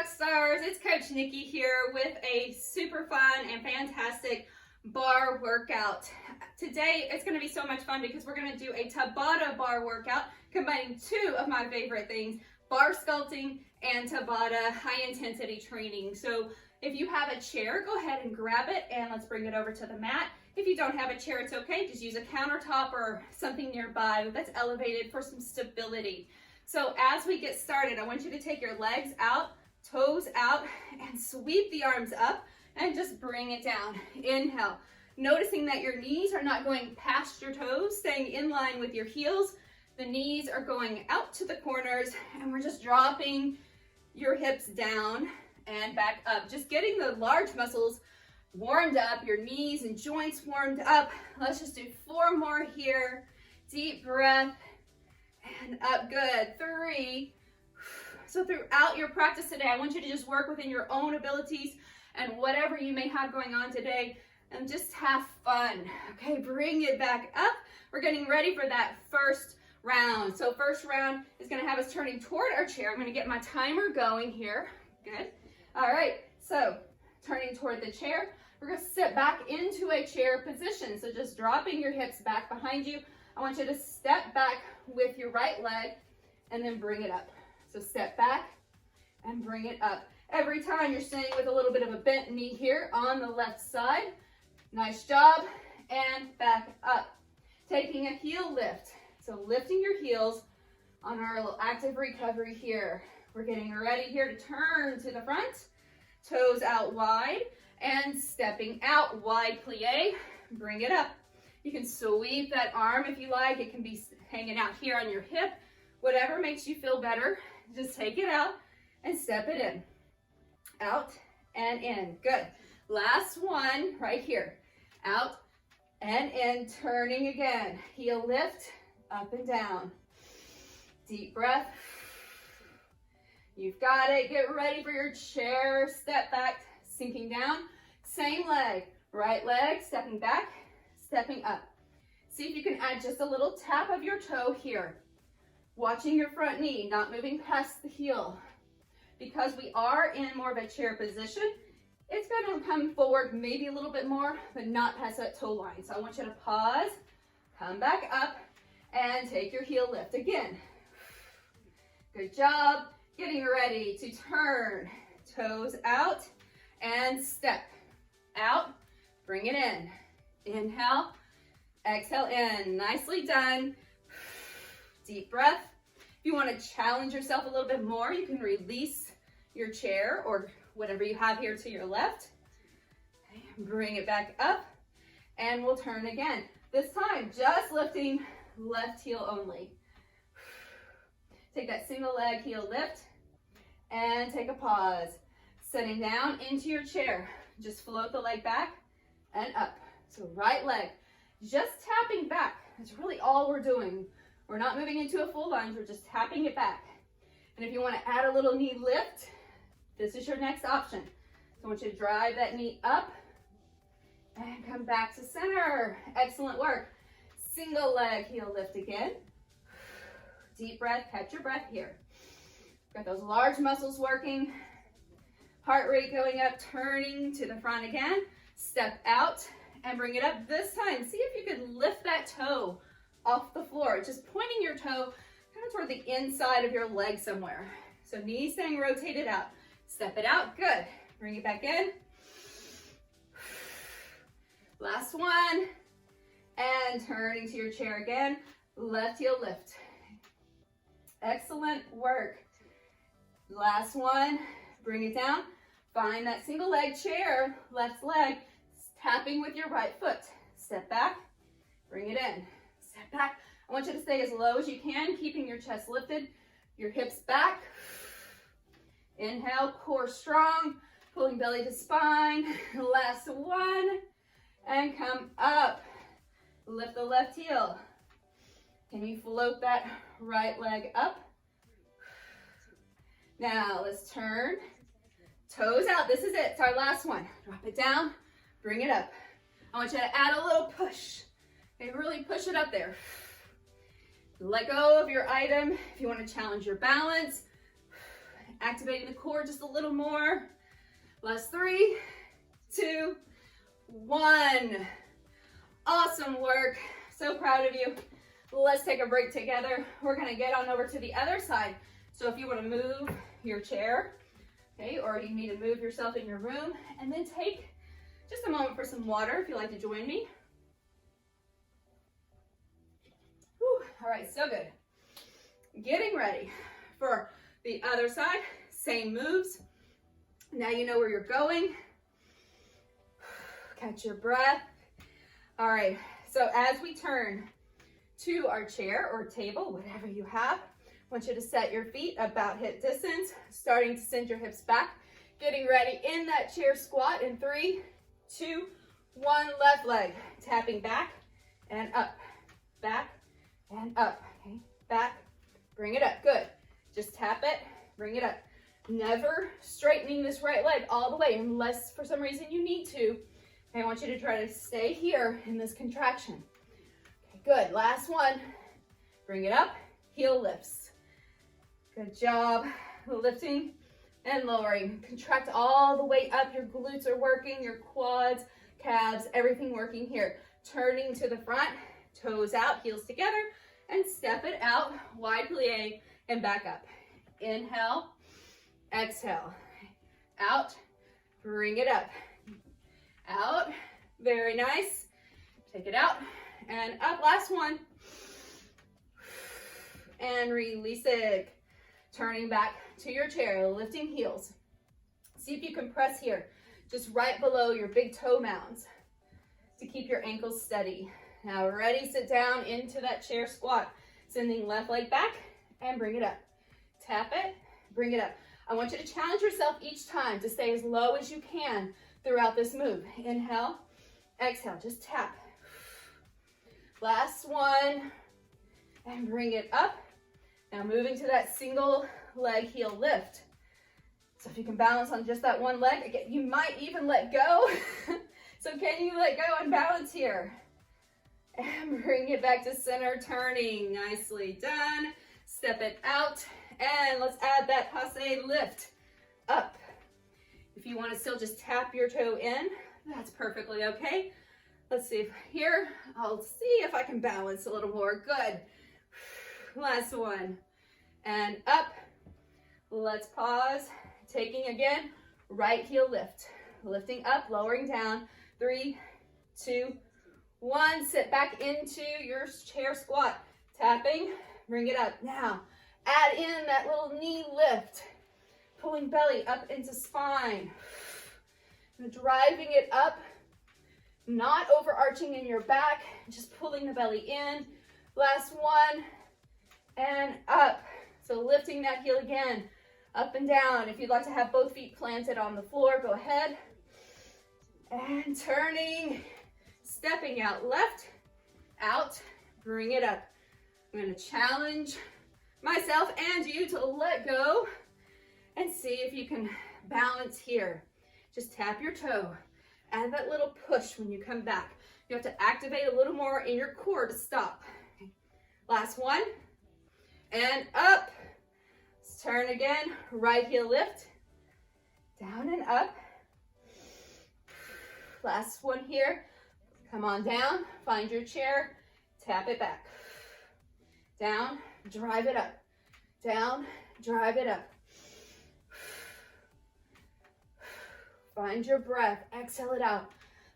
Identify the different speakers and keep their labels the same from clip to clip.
Speaker 1: rock stars, it's Coach Nikki here with a super fun and fantastic bar workout. Today it's going to be so much fun because we're going to do a Tabata bar workout combining two of my favorite things, bar sculpting and Tabata high intensity training. So if you have a chair, go ahead and grab it and let's bring it over to the mat. If you don't have a chair, it's okay. Just use a countertop or something nearby that's elevated for some stability. So as we get started, I want you to take your legs out, toes out, and sweep the arms up and just bring it down. Inhale, noticing that your knees are not going past your toes, staying in line with your heels. The knees are going out to the corners, and we're just dropping your hips down and back up. Just getting the large muscles warmed up, your knees and joints warmed up. Let's just do 4 more here. Deep breath. And up, good. 3. So throughout your practice today, I want you to just work within your own abilities and whatever you may have going on today and just have fun. Okay, bring it back up. We're getting ready for that first round. So first round is gonna have us turning toward our chair. I'm gonna get my timer going here. Good. All right, so turning toward the chair. We're gonna sit back into a chair position. So just dropping your hips back behind you. I want you to step back with your right leg and then bring it up. So step back and bring it up. Every time you're staying with a little bit of a bent knee here on the left side. Nice job. And back up. Taking a heel lift. So lifting your heels on our little active recovery here. We're getting ready here to turn to the front. Toes out wide and stepping out wide plie. Bring it up. You can sweep that arm if you like. It can be hanging out here on your hip. Whatever makes you feel better. Just take it out and step it in. Out and in. Good. Last one right here. Out and in. Turning again. Heel lift. Up and down. Deep breath. You've got it. Get ready for your chair. Step back. Sinking down. Same leg. Right leg. Stepping back. Stepping up. See if you can add just a little tap of your toe here. Watching your front knee, not moving past the heel. Because we are in more of a chair position, it's going to come forward maybe a little bit more, but not past that toe line. So I want you to pause, come back up, and take your heel lift again. Good job. Getting ready to turn. Toes out and step. Out. Bring it in. Inhale, exhale in. Nicely done. Deep breath. If you want to challenge yourself a little bit more, you can release your chair or whatever you have here to your left. Bring it back up and we'll turn again. This time, just lifting left heel only. Take that single leg heel lift and take a pause. Sitting down into your chair. Just float the leg back and up. So right leg, just tapping back. That's really all we're doing. We're not moving into a full lunge, we're just tapping it back. And if you want to add a little knee lift, this is your next option. So I want you to drive that knee up and come back to center. Excellent work. Single leg heel lift again. Deep breath, catch your breath here. Got those large muscles working. Heart rate going up, turning to the front again. Step out and bring it up. This time, see if you can lift that toe off the floor. Just pointing your toe kind of toward the inside of your leg somewhere. So knees staying rotated out. Step it out. Good. Bring it back in. Last one. And turning to your chair again. Left heel lift. Excellent work. Last one. Bring it down. Find that single leg chair, left leg, tapping with your right foot. Step back, bring it in. Step back. I want you to stay as low as you can, keeping your chest lifted, your hips back. Inhale, core strong, pulling belly to spine. Last one, and come up. Lift the left heel. Can you float that right leg up? Now let's turn. Toes out. This is it. It's our last one. Drop it down. Bring it up. I want you to add a little push. Okay, really push it up there. Let go of your item if you want to challenge your balance. activating the core just a little more. Last 3, 2, 1. Awesome work. So proud of you. Let's take a break together. We're gonna get on over to the other side. So if you wanna move your chair, okay, or you need to move yourself in your room, and then take just a moment for some water if you'd like to join me. Whew. All right, so good. Getting ready for the other side, same moves. Now you know where you're going. Catch your breath. All right, so as we turn to our chair or table, whatever you have, I want you to set your feet about hip distance, starting to send your hips back, getting ready in that chair squat in 3, 2, 1, left leg, tapping back and up, back and up, okay, back, bring it up, good. Just tap it, bring it up. Never straightening this right leg all the way unless for some reason you need to. Okay, I want you to try to stay here in this contraction. Okay, good, last one. Bring it up, heel lifts. Good job, lifting and lowering. Contract all the way up, your glutes are working, your quads, calves, everything working here. Turning to the front, toes out, heels together, and step it out, wide plie, and back up. Inhale, exhale, out, bring it up, out, very nice. Take it out, and up, last one, and release it. Turning back to your chair, lifting heels. See if you can press here, just right below your big toe mounds to keep your ankles steady. Now ready, sit down into that chair squat, sending left leg back and bring it up. Tap it, bring it up. I want you to challenge yourself each time to stay as low as you can throughout this move. Inhale, exhale, just tap. Last one, and bring it up. Now moving to that single leg heel lift. So if you can balance on just that one leg, again, you might even let go. So can you let go and balance here? And bring it back to center, turning. Nicely done. Step it out, and let's add that passe lift up. If you want to still just tap your toe in, that's perfectly okay. Let's see if here, I'll see if I can balance a little more. Good. Last one. And up. Let's pause. Taking again, right heel lift. Lifting up, lowering down. 3, 2, 1. Sit back into your chair squat. Tapping, bring it up. Now, add in that little knee lift. Pulling belly up into spine. Driving it up. Not overarching in your back, just pulling the belly in. Last one. And up. So lifting that heel again, up and down. If you'd like to have both feet planted on the floor, go ahead. And turning, stepping out left, out, bring it up. I'm going to challenge myself and you to let go and see if you can balance here. Just tap your toe. Add that little push when you come back. You have to activate a little more in your core to stop. Okay. Last one. And up. Let's turn again. Right heel lift. Down and up. Last one here. Come on down. Find your chair. Tap it back. Down. Drive it up. Down. Drive it up. Find your breath. Exhale it out.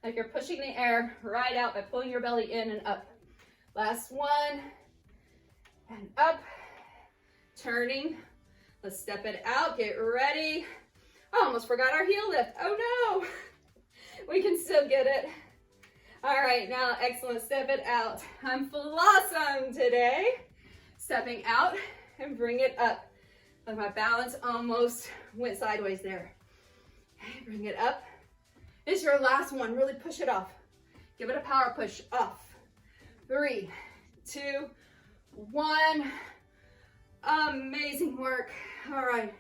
Speaker 1: Like you're pushing the air right out by pulling your belly in and up. Last one. And up. Turning. Let's step it out. Get ready. I almost forgot our heel lift. Oh no. We can still get it. All right, now excellent. Step it out. I'm flossing today. Stepping out and bring it up. Like my balance almost went sideways there. Okay, bring it up. It's your last one. Really push it off. Give it a power push off. 3, 2, 1. Amazing work. All right,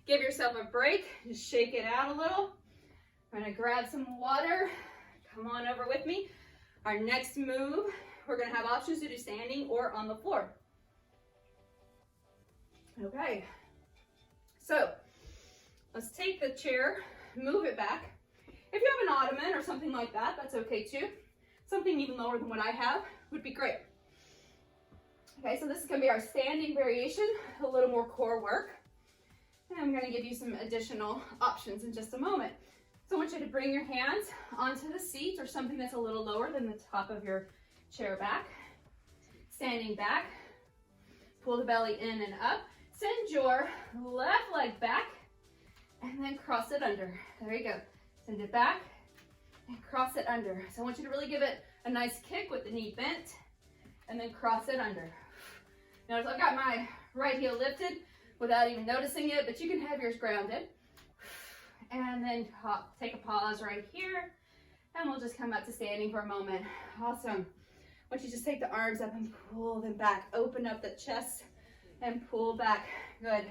Speaker 1: give yourself a break. Just shake it out a little. I'm gonna grab some water. Come on over with me. Our next move, we're gonna have options to do standing or on the floor. Okay, so Let's take the chair, move it back. If you have an ottoman or something like that, that's okay too. Something even lower than what I have would be great. Okay, so this is gonna be our standing variation, a little more core work. And I'm gonna give you some additional options in just a moment. So I want you to bring your hands onto the seat or something that's a little lower than the top of your chair back. Standing back, pull the belly in and up. Send your left leg back and then cross it under. There you go. Send it back and cross it under. So I want you to really give it a nice kick with the knee bent and then cross it under. Notice I've got my right heel lifted without even noticing it, but you can have yours grounded. And then take a pause right here, and we'll just come up to standing for a moment. Awesome. I want you to just take the arms up and pull them back. Open up the chest and pull back. Good.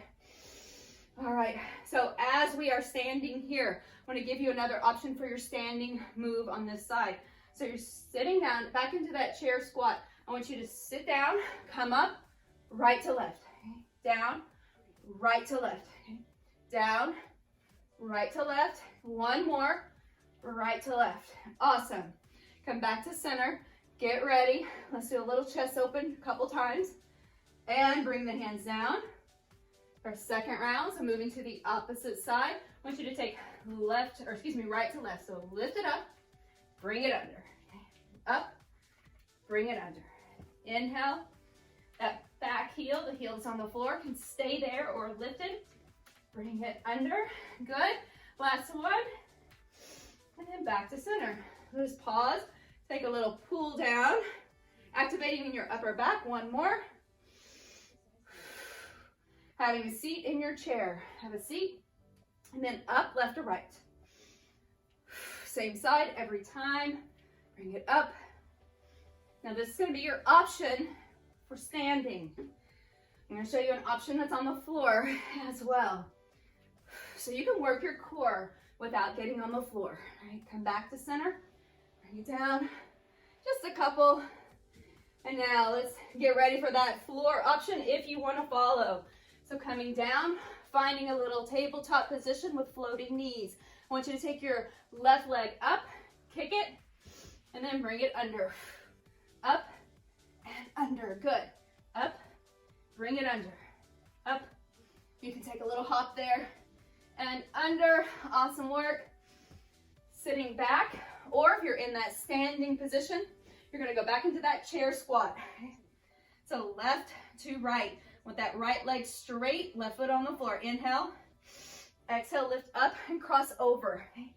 Speaker 1: All right, so as we are standing here, I want to give you another option for your standing move on this side. So you're sitting down, back into that chair squat. I want you to sit down, come up, right to left. Okay? Down, right to left. Okay? Down, right to left. One more, right to left. Awesome. Come back to center. Get ready. Let's do a little chest open a couple times. And bring the hands down. Our second round, so moving to the opposite side. I want you to take right to left. So lift it up, bring it under. Okay. Up, bring it under. Inhale. That back heel, the heel that's on the floor, can stay there or lifted. Bring it under. Good. Last one. And then back to center. Just pause. Take a little pull down. Activating in your upper back. One more. Having a seat in your chair. Have a seat. And then up, left or right. Same side every time. Bring it up. Now this is going to be your option for standing. I'm going to show you an option that's on the floor as well. So you can work your core without getting on the floor. All right, come back to center. Bring it down. Just a couple. And now let's get ready for that floor option if you want to follow. So coming down, finding a little tabletop position with floating knees. I want you to take your left leg up, kick it, and then bring it under. Up and under. Good. Up, bring it under. Up. You can take a little hop there and under. Awesome work. Sitting back, or if you're in that standing position, you're going to go back into that chair squat. So left to right. With that right leg straight, left foot on the floor. Inhale. Exhale, lift up and cross over. Okay.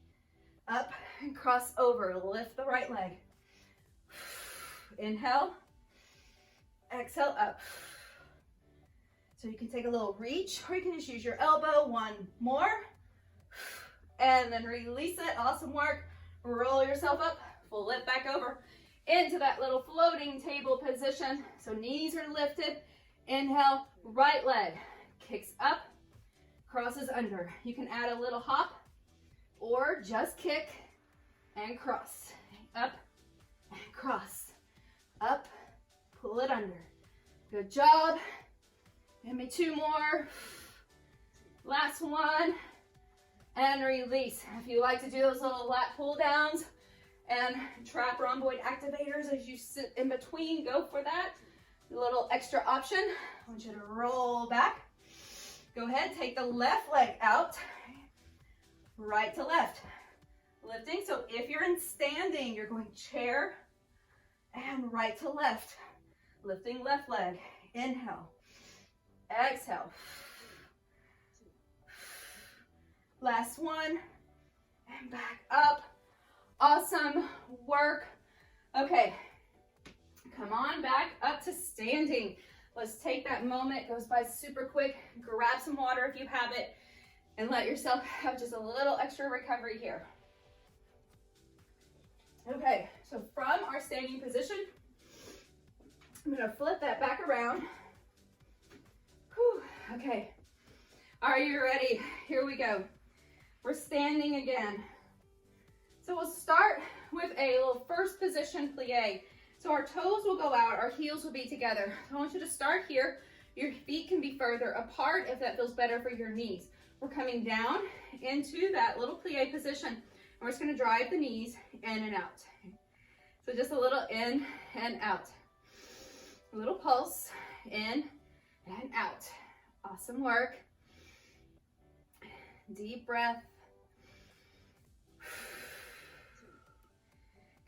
Speaker 1: Up and cross over. Lift the right leg. Inhale. Exhale, up. So you can take a little reach, or you can just use your elbow. One more. And then release it. Awesome work. Roll yourself up. Flip back over into that little floating table position. So knees are lifted. Inhale, right leg kicks up, crosses under. You can add a little hop or just kick and cross. Up and cross. Up, pull it under. Good job. Give me two more. Last one. And release. If you like to do those little lat pull downs and trap rhomboid activators as you sit in between, go for that. A little extra option. I want you to roll back. Go ahead, take the left leg out. Right to left. Lifting. So if you're in standing, you're going chair and right to left. Lifting left leg. Inhale. Exhale. Last one. And back up. Awesome work. Okay. Come on back up to standing. Let's take that moment. It goes by super quick. Grab some water if you have it and let yourself have just a little extra recovery here. Okay, so from our standing position, I'm going to flip that back around. Whew, okay. Are you ready? Here we go. We're standing again. So we'll start with a little first position plie. So our toes will go out, our heels will be together. I want you to start here. Your feet can be further apart if that feels better for your knees. we're coming down into that little plie position. And we're just gonna drive the knees in and out. So just a little in and out. A little pulse, in and out. Awesome work. Deep breath.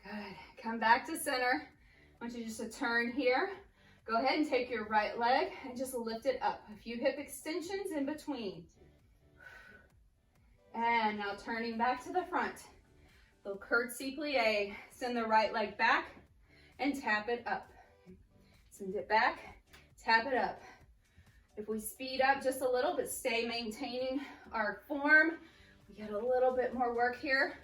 Speaker 1: Good. Come back to center. I want you just to turn here. Go ahead and take your right leg and just lift it up. A few hip extensions in between. And now turning back to the front. Little curtsy plie. Send the right leg back and tap it up. Send it back, tap it up. If we speed up just a little but stay maintaining our form, we get a little bit more work here.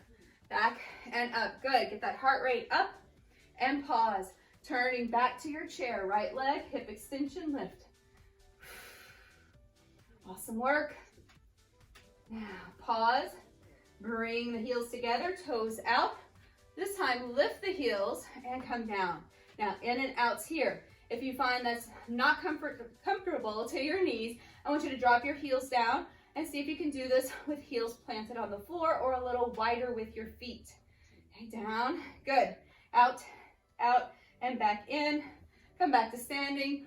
Speaker 1: Back and up. Good. Get that heart rate up and pause. Turning back to your chair. Right leg, hip extension, lift. Awesome work. Now pause. Bring the heels together, toes out. This time lift the heels and come down. Now in and outs here. If you find that's not comfortable to your knees, I want you to drop your heels down and see if you can do this with heels planted on the floor or a little wider with your feet. Okay, down, good. Out, out, and back in. Come back to standing.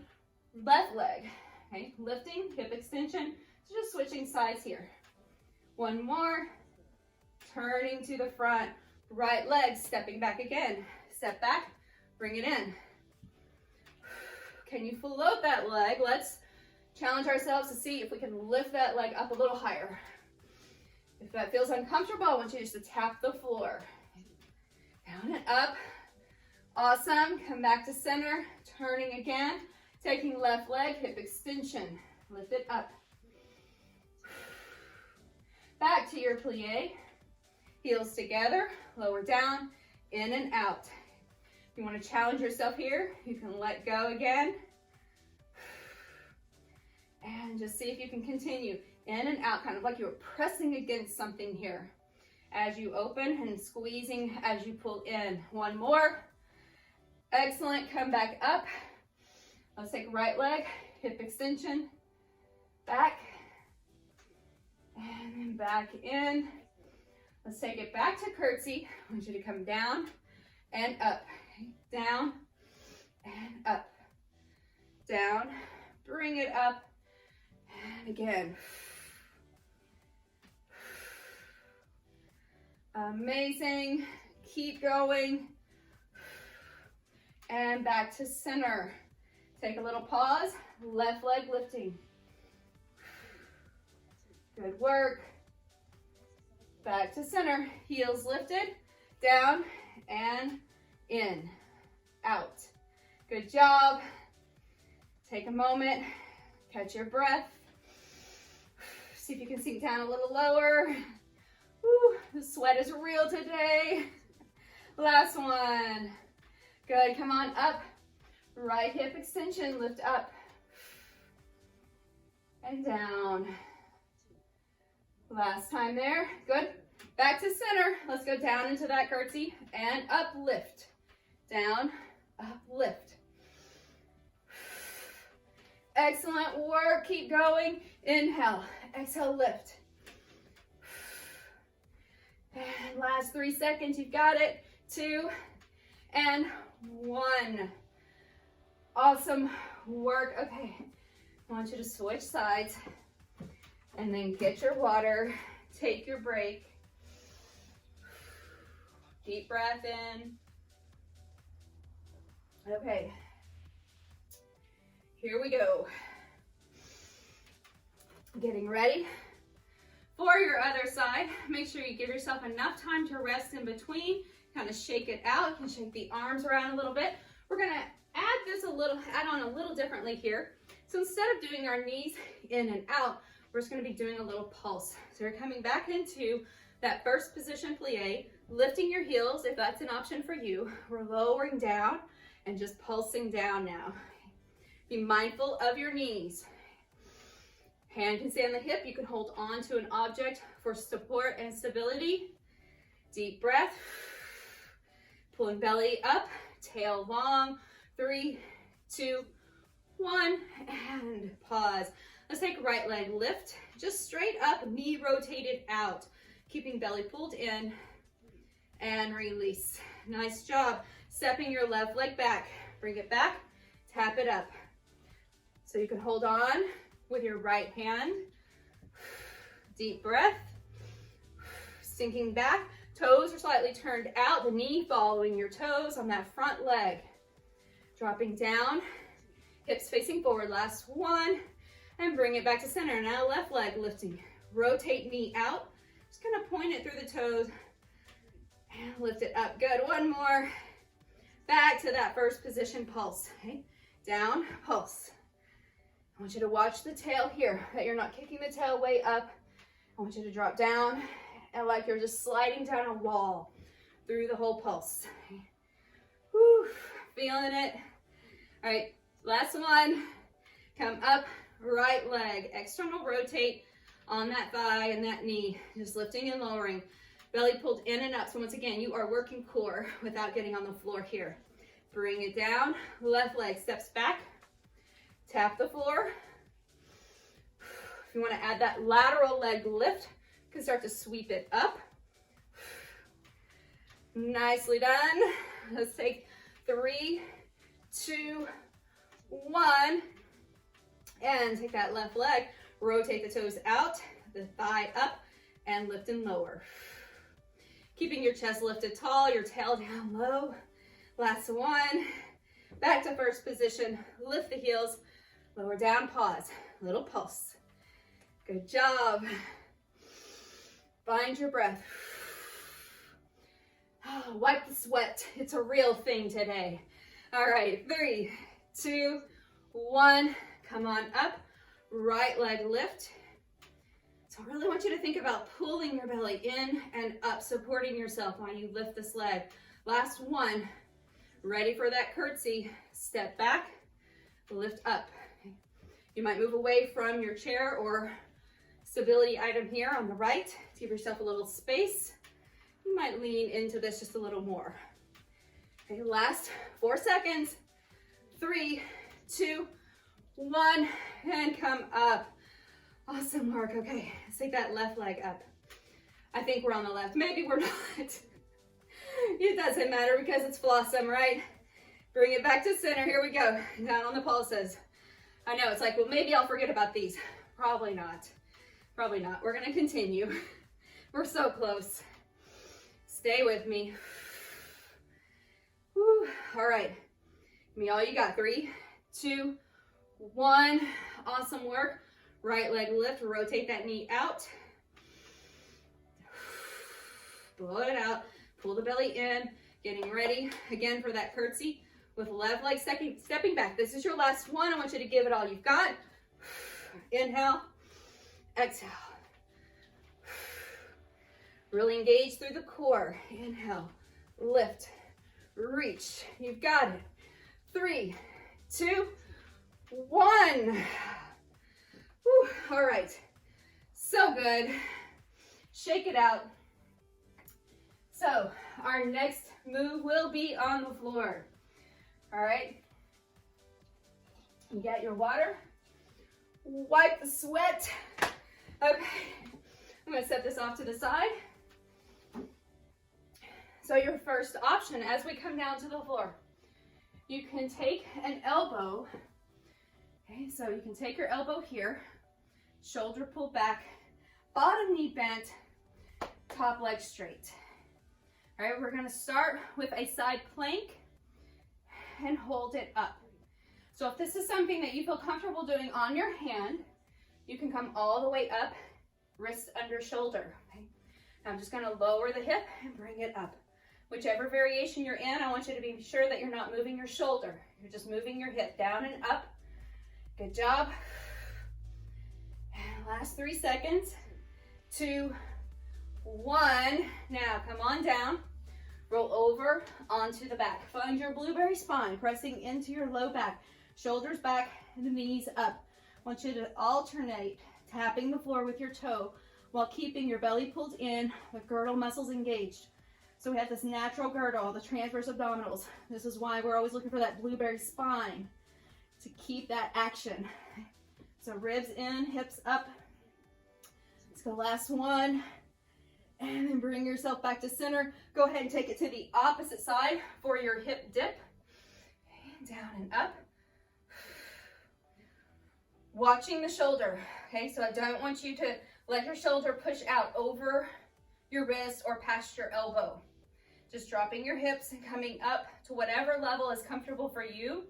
Speaker 1: Left leg, okay, lifting, hip extension. So just switching sides here. One more. Turning to the front. Right leg, stepping back again. Step back, bring it in. Can you float that leg? Let's challenge ourselves to see if we can lift that leg up a little higher. If that feels uncomfortable, I want you just to tap the floor. Down and up. Awesome. Come back to center. Turning again. Taking left leg, hip extension. Lift it up. Back to your plie. Heels together. Lower down. In and out. If you want to challenge yourself here, you can let go again. And just see if you can continue in and out, kind of like you're pressing against something here. As you open and squeezing as you pull in. One more. Excellent. Come back up. Let's take right leg, hip extension, back, and then back in. Let's take it back to curtsy. I want you to come down and up. Down and up, down, bring it up, and again. Amazing, keep going, and back to center. Take a little pause, left leg lifting. Good work. Back to center, heels lifted, down and in. Out. Good job. Take a moment, catch your breath. See if you can sink down a little lower. Woo, the sweat is real today. Last one. Good, come on up. Right hip extension, lift up. And down. Last time there, good. Back to center. Let's go down into that curtsy and up, lift. Down, up, lift. Excellent work. Keep going. Inhale. Exhale, lift. And last 3 seconds. You've got it. 2 and 1. Awesome work. Okay. I want you to switch sides and then get your water. Take your break. Deep breath in. Okay, here we go. Getting ready for your other side. Make sure you give yourself enough time to rest in between. Kind of shake it out. You can shake the arms around a little bit. We're gonna add on a little differently here. So instead of doing our knees in and out, we're just gonna be doing a little pulse. So you're coming back into that first position plie, lifting your heels if that's an option for you. We're lowering down and just pulsing down now. Be mindful of your knees. Hand can stay on the hip. You can hold on to an object for support and stability. Deep breath. Pulling belly up, tail long. 3, 2, 1, and pause. Let's take right leg lift, just straight up, knee rotated out, keeping belly pulled in and release. Nice job. Stepping your left leg back, bring it back, tap it up. So you can hold on with your right hand. Deep breath. Sinking back, toes are slightly turned out, the knee following your toes on that front leg. Dropping down, hips facing forward, last one, and bring it back to center. Now left leg lifting, rotate knee out, just gonna point it through the toes, and lift it up, good, one more. Back to that first position, pulse, okay? Down, pulse. I want you to watch the tail here, that you're not kicking the tail way up. I want you to drop down, and like you're just sliding down a wall through the whole pulse. Whew, feeling it. All right, last one. Come up, right leg, external rotate on that thigh and that knee, just lifting and lowering. Belly pulled in and up. So once again, you are working core without getting on the floor here. Bring it down, left leg steps back, tap the floor. If you want to add that lateral leg lift, you can start to sweep it up. Nicely done. Let's take 3, 2, 1, and take that left leg, rotate the toes out, the thigh up, and lift and lower. Keeping your chest lifted tall, your tail down low. Last one. Back to first position, lift the heels, lower down, pause, little pulse. Good job. Find your breath. Wipe the sweat. It's a real thing today. All right, 3, 2, 1. Come on up. Right leg lift. So I really want you to think about pulling your belly in and up, supporting yourself while you lift this leg. Last one. Ready for that curtsy. Step back, lift up. You might move away from your chair or stability item here on the right to give yourself a little space. You might lean into this just a little more. Okay, last 4 seconds. 3, 2, 1, and come up. Awesome work. Okay, let's take that left leg up. I think we're on the left. Maybe we're not. It doesn't matter because it's Flossom, right? Bring it back to center. Here we go. Down on the pulses. I know it's like, well, maybe I'll forget about these. Probably not. Probably not. We're going to continue. We're so close. Stay with me. Whew. All right. Give me all you got. 3, 2, 1. Awesome work. Right leg lift. Rotate that knee out. Blow it out. Pull the belly in. Getting ready again for that curtsy with left leg stepping back. This is your last one. I want you to give it all you've got. Inhale. Exhale. Really engage through the core. Inhale. Lift. Reach. You've got it. 3, 2, 1. Whew. All right. So good. Shake it out. So our next move will be on the floor. All right. You get your water. Wipe the sweat. Okay. I'm going to set this off to the side. So your first option as we come down to the floor, you can take an elbow. Okay, so you can take your elbow here, shoulder pulled back, bottom knee bent, top leg straight. All right, we're going to start with a side plank and hold it up. So if this is something that you feel comfortable doing on your hand, you can come all the way up, wrist under shoulder. Okay? Now I'm just going to lower the hip and bring it up. Whichever variation you're in, I want you to be sure that you're not moving your shoulder. You're just moving your hip down and up. Good job. And last 3 seconds. 2, 1. Now come on down. Roll over onto the back. Find your blueberry spine, pressing into your low back. Shoulders back and the knees up. I want you to alternate tapping the floor with your toe while keeping your belly pulled in, the girdle muscles engaged. So we have this natural girdle, the transverse abdominals. This is why we're always looking for that blueberry spine to keep that action. So ribs in, hips up. Let's go last one. And then bring yourself back to center. Go ahead and take it to the opposite side for your hip dip. Down and up. Watching the shoulder, okay? So I don't want you to let your shoulder push out over your wrist or past your elbow. Just dropping your hips and coming up to whatever level is comfortable for you.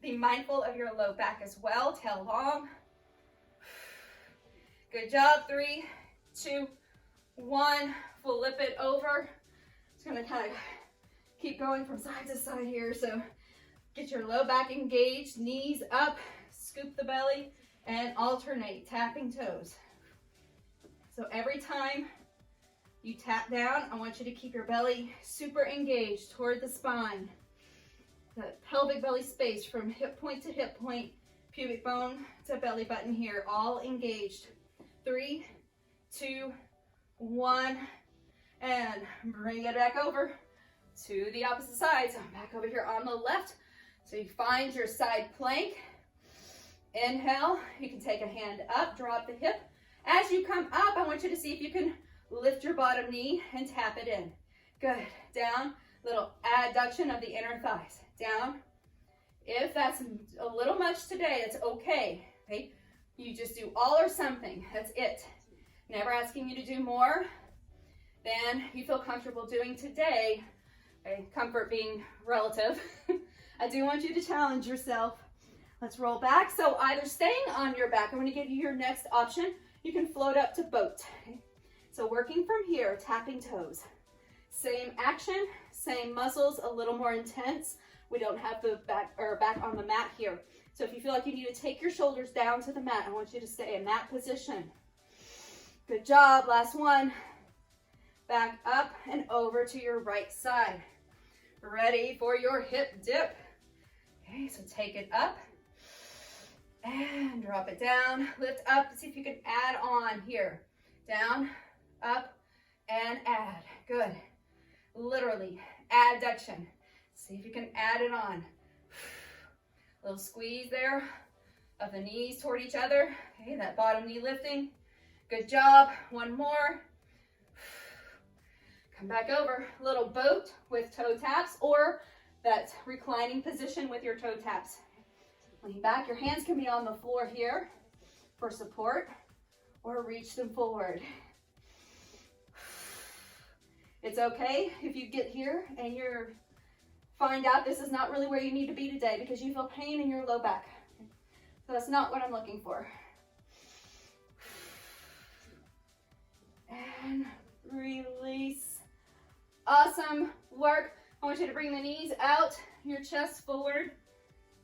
Speaker 1: Be mindful of your low back as well, tail long. Good job, 3, 2, 1. Flip it over. Just gonna kind of keep going from side to side here. So get your low back engaged, knees up, scoop the belly, and alternate, tapping toes. So every time you tap down, I want you to keep your belly super engaged toward the spine. The pelvic belly space from hip point to hip point, pubic bone to belly button here, all engaged. 3, 2, 1, and bring it back over to the opposite side. So I'm back over here on the left. So you find your side plank. Inhale, you can take a hand up, drop the hip. As you come up, I want you to see if you can lift your bottom knee and tap it in. Good. Down, little adduction of the inner thighs. Down. If that's a little much today, it's okay. Okay? You just do all or something. That's it. Never asking you to do more than you feel comfortable doing today. Okay? Comfort being relative. I do want you to challenge yourself. Let's roll back. So either staying on your back, I'm going to give you your next option. You can float up to boat. Okay? So working from here, tapping toes. Same action, same muscles, a little more intense. We don't have the back on the mat here. So if you feel like you need to take your shoulders down to the mat, I want you to stay in that position. Good job. Last one. Back up and over to your right side. Ready for your hip dip. Okay, so take it up and drop it down. Lift up. See if you can add on here. Down, up, and add. Good. Literally, adduction. See if you can add it on. Little squeeze there of the knees toward each other. Okay, that bottom knee lifting. Good job. One more. Come back over. Little boat with toe taps or that reclining position with your toe taps. Lean back. Your hands can be on the floor here for support or reach them forward. It's okay if you get here and find out this is not really where you need to be today because you feel pain in your low back. So that's not what I'm looking for. And release. Awesome work. I want you to bring the knees out, your chest forward,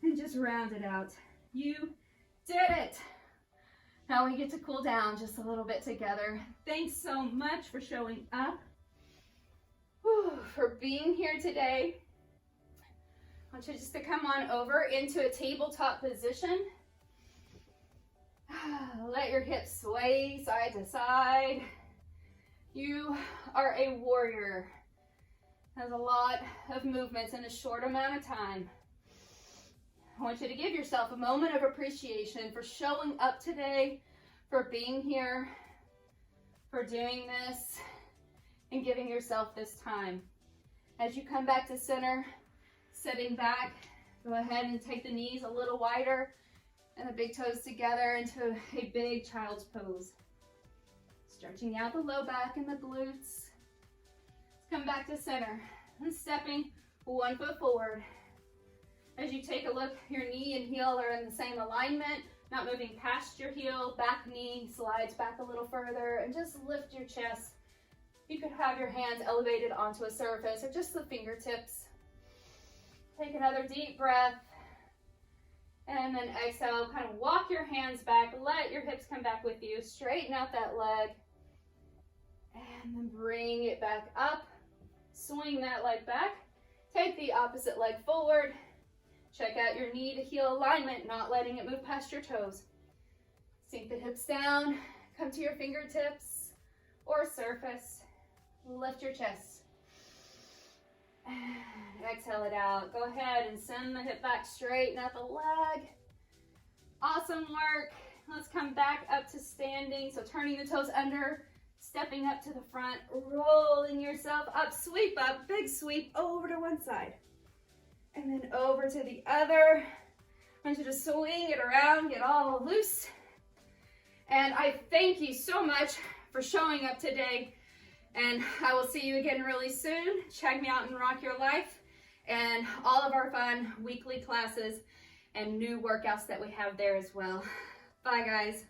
Speaker 1: and just round it out. You did it. Now we get to cool down just a little bit together. Thanks so much for showing up, for being here today. I want you just to come on over into a tabletop position. Let your hips sway side to side. You are a warrior. Has a lot of movements in a short amount of time. I want you to give yourself a moment of appreciation for showing up today, for being here, for doing this, and giving yourself this time. As you come back to center, sitting back, go ahead and take the knees a little wider and the big toes together into a big child's pose. Stretching out the low back and the glutes. Let's come back to center and stepping one foot forward. As you take a look, your knee and heel are in the same alignment, not moving past your heel. Back knee slides back a little further and just lift your chest. You could have your hands elevated onto a surface or just the fingertips. Take another deep breath. And then exhale, kind of walk your hands back. Let your hips come back with you. Straighten out that leg. And then bring it back up. Swing that leg back. Take the opposite leg forward. Check out your knee to heel alignment, not letting it move past your toes. Sink the hips down. Come to your fingertips or surface. Lift your chest. And exhale it out. Go ahead and send the hip back, straighten out the leg. Awesome work. Let's come back up to standing. So turning the toes under, stepping up to the front, rolling yourself up, big sweep over to one side. And then over to the other. I want you to swing it around, get all loose. And I thank you so much for showing up today. And I will see you again really soon. Check me out and rock your life and all of our fun weekly classes and new workouts that we have there as well. Bye, guys.